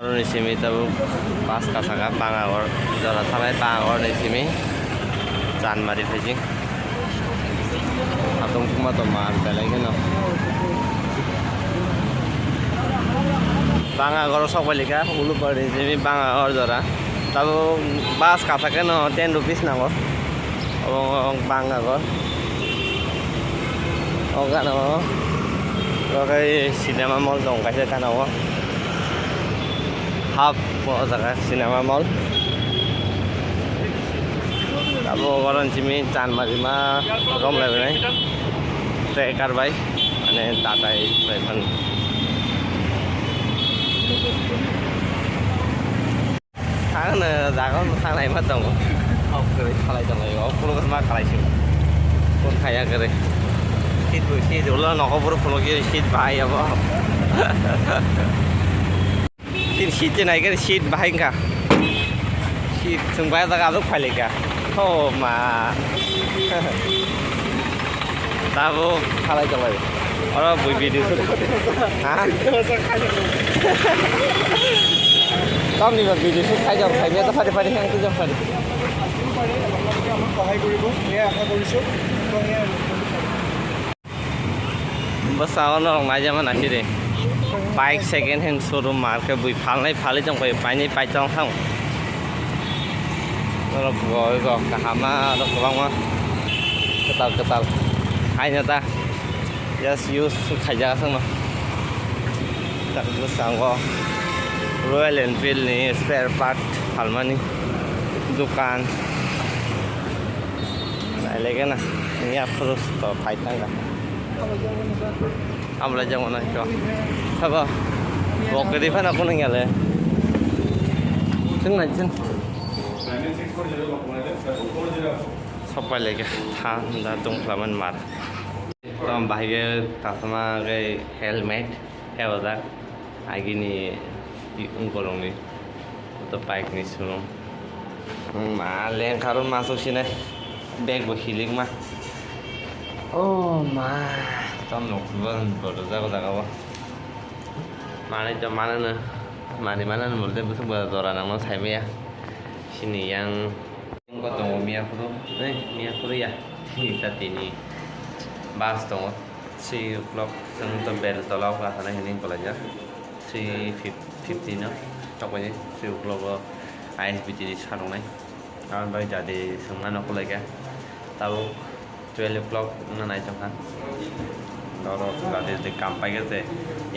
Simi tabu pas kasaka Bangagor jora thalai Bangagor ni simi Janmari phajing atong kuma to mar belai keno Bangagor sokolika ulu pari simi Bangagor jora tabu pas kasaka no 10 rupees nago ong Bangagor oga no okai cinema mall dong kaisa kanawo half jaga cinema mall abo goron simi Janmari ma rom lai tracker bai ane Tata bai phan thang na jaga thang này mất dong học cái khai dong này có photo mà khai chứ con khai ra cái shit bui shit ulo nó có photo photo cái shit bai abo shit này cái shit bahing cả shit sung bai ta lúc phải cả oh mà ta vô khai lại cho mày ở buổi video hả tao đi vào video khai cho khai nhớ tao phải hang tôi cho phải bữa sau nó lại ra mà nói gì đi bike second hand showroom market bui phal trong cái pai trong không nó gọi cả hama nó vòng á cái tàu hay nha ta just use khai ra xong mà tak bữa sau có Royal Enfield ni spare part halmani dukan lại lấy cái này ini apa to fight tangga am la jang mana cho apa bok di fan aku nang yale sing na sing sampai lagi tha da tung klaman mar tom bahaya kasama cái helmet theo da agini ungkolong ni to bike ni sulung ma leng karon masuk sini bag berhiling mah oh ma trong lục vân của được ra có đâu mà đây cho mana nữa mà thì mana một đêm bữa bữa rồi là nó xài mía xin thì yang có tổng mía không đấy mía không đấy à thì ta tin đi bus tổng 3 o'clock sang tầm bell tao lao cả thằng này hình như là nhá 3:50 nữa trong cái 3 o'clock ISBT đi sang trong này anh bây giờ thì sang nó có lấy cái tao 12 o'clock nó này trong hắn đó là để cầm bay cái gì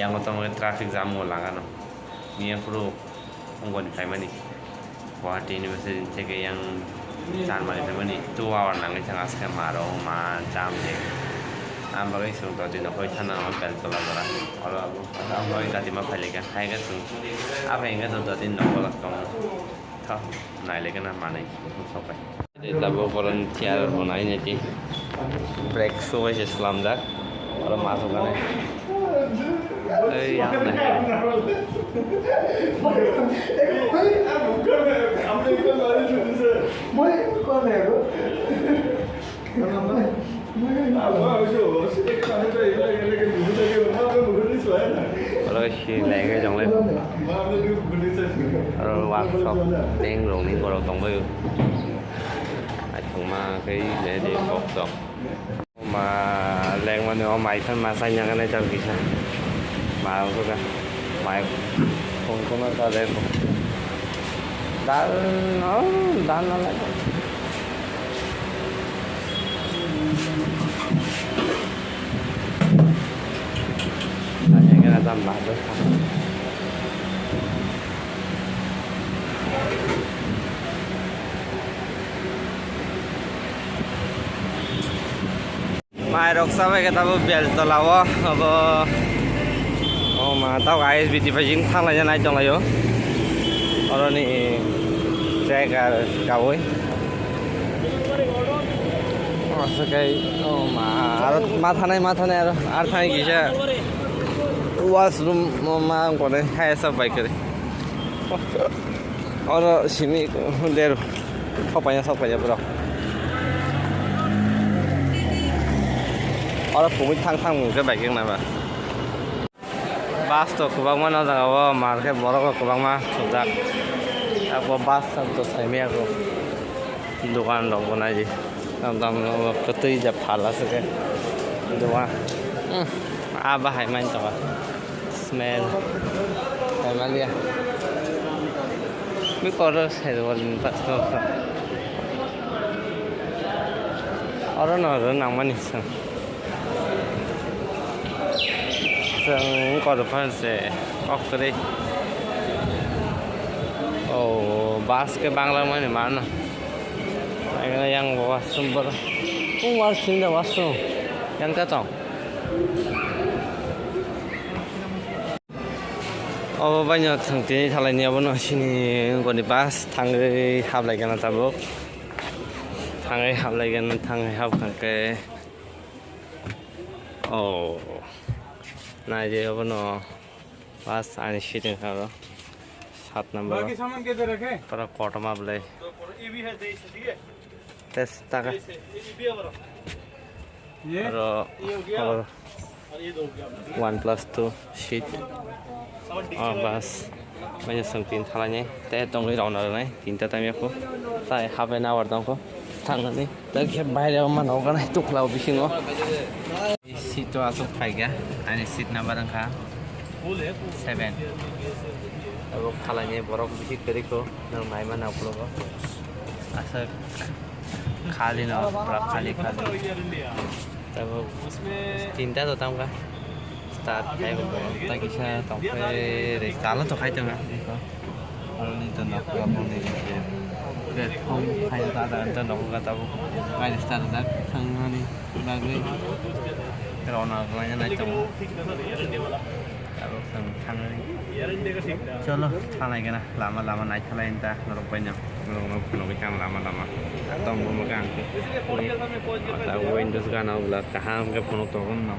yang có trong cái traffic jam một làng nó nghe pro không còn phải mà đi Guwahati University thế cái yang Janmari phải mà đi 2 hour làng cái chẳng ai mà đâu mà jam thế am bagai sung to din khoi thana ma bel tola dora ora am bagai dati ma phai lega hai ga sung a phai ga to din no la tong tha nai lega na ma nai so pai de tabo volunteer bonai ne ti break so is islam da ora ma so ka ne ei ya ne moi con này rồi khi lại cái dòng lên rồi workshop đen rồi đi qua đầu tổng bưu thằng mà cái để bọc dọc mà lên mà nó mày thân mà xanh cái này cho kỹ sao mà không có cái mày không có nó ra đây đá nó lại cái là tầm bạc đó mai rok sampai kita bel tolawa apa oh mà tao ISBT phải dính thang lại này trong này yo ở đây xe cả cầu ấy cái mà thằng này rồi ar thằng gì chứ washroom mà còn đấy hay sao vậy cái ở sini there sao phải bro ở phụ thang cái bài cái này mà bus to kubang mana dah awak market borok kubang mah sudah aku bus tu saya ni aku dukan dong pun aja tam ketui jap halas ke dukan apa hai main tu smell hai maliaไม่ก็รู้ใช่ตัวนี้ปัดก็เอาแล้วหน่อยแล้วหนังมันนี่สั่งก็จะพันเสียออกเลยโอ้บาสเกตบอลแล้วมันนี่มันนะไอ้ก็ยังบอกว่าสมบูรณ์กูว่าสิ่งเดียวว่าสมยังกระจ่างbanyak tangki thalai ni abon sini goni bas thangai hab lai gana tabo thangai hab lai gana thangai hab khake oh na je abon bas ani sitting kharo 7 number बाकी सामान के दे रखे पर कोटा में बोले ये भी है देश ठीक है टेस्ट तक ये भी है बरो ये और ये दो OnePlus 2 sheet bas banyak sangtin thalanya teh tong ni raun ada ni tinta time aku sai half an hour dong ko thang ni tak ke bayar mana orang ni tu kalau bising oh seat tu asuk pakai ani seat number angka 7 अब खालाने बरफ BC करेको नर माइ मा नापलो को आसा खाली न पूरा खाली तब उसमें तीनटा तो तम का स्टार्ट है ताकि सा तम पे रे काला तो खाइ तंगा और नहीं तो नक का मन नहीं के हम खाइ ता तो नक का तब माइ स्टार्ट दा थांगानी बागै रौना गया नहीं तो चलो थानाय गना लामा लामा नाय थालाय इंता नरक बायना नरक फनो बिकां लामा लामा तम बुम गां ता विंडोज गाना उला कहां के फनो तो न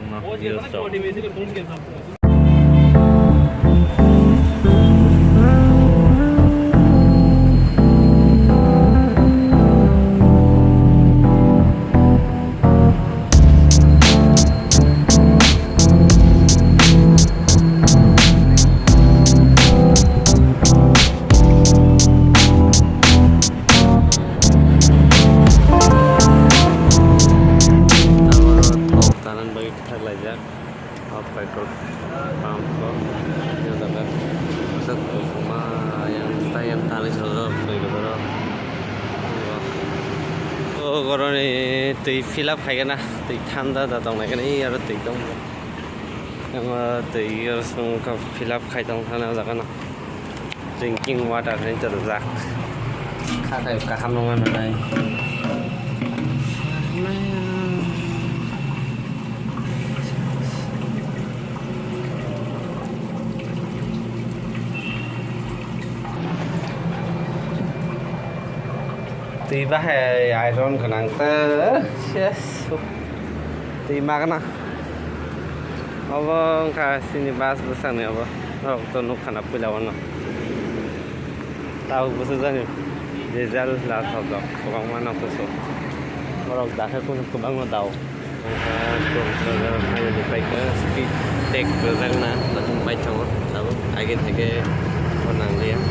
petrol pump ko yung dapat sa kuma yang tali solo begitu oh kalau ni tui fill up kayak na tui thanda datang lagi ni ada tui dong yang tui harus nunggu fill up kayak dong sana ada kan drinking water ni terus kata kehamlongan ada tiba hai iron kenang te yes tiba kana abang kasih ni bas besar ni abang nak tu nuk kana pulau mana tahu besar ni diesel lah tahu kurang mana besar orang dah aku nak bang mana tahu tu hanya di baik speed take besar na langsung baik cawat tahu agen hege orang lihat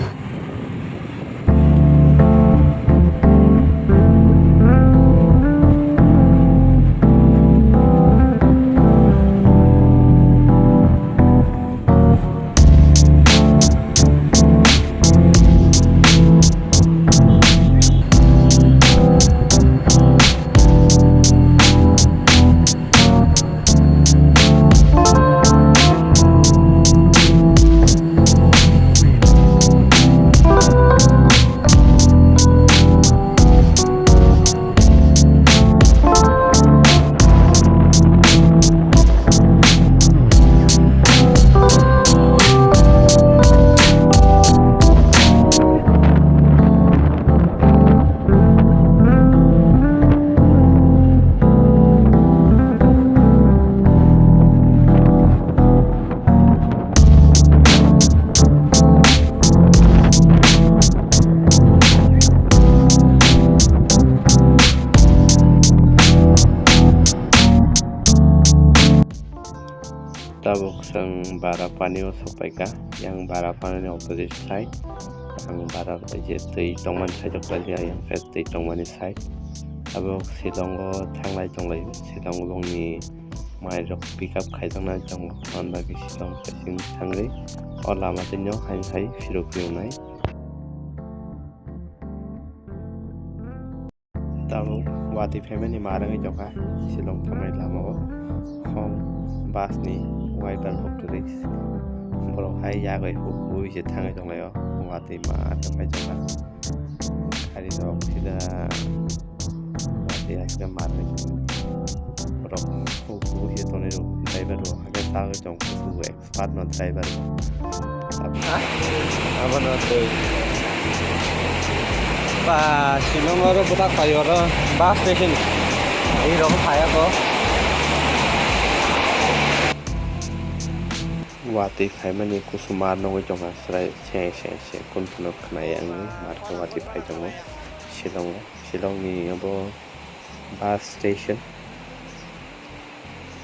tabuk जों Barapaniयाव सफैगा yang Barapani opposite side ang Barap je tui tongmani side kwali yang ke tui tongmani side tabuk Shillongo thanglai tonglai Shillong bongni mai rok pick up khaijangna jong onda ki Shillong sing thangri o lama tinyo hain hai phirukriunai tabuk wati family marangi joka Shillong thamai lamao hom basni wiper bokris borok hai yagai hu je thangai jonglayo wati ma thamai joka khari rok sida wati asga marangi borok hu je tonai ro driver ro haga taga jong hu expert no driver abana to ba Shillong ro budak payo ro bus station ai ro phaya ko wati khaimani kusumar nongoi jonga srai se kun phunok khnai ang marko wati phai jongo Shillong ni abo bus station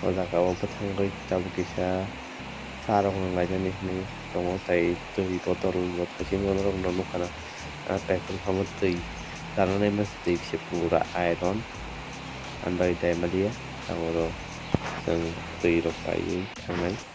oda ka o pathangoi tabu kisa sarong ngai jani ni jongo tai tui botol lo thajing lo no nukana tai kun phamut tui darone mas tui se pura iron andai dai madia tangoro sang tui ro pai thangai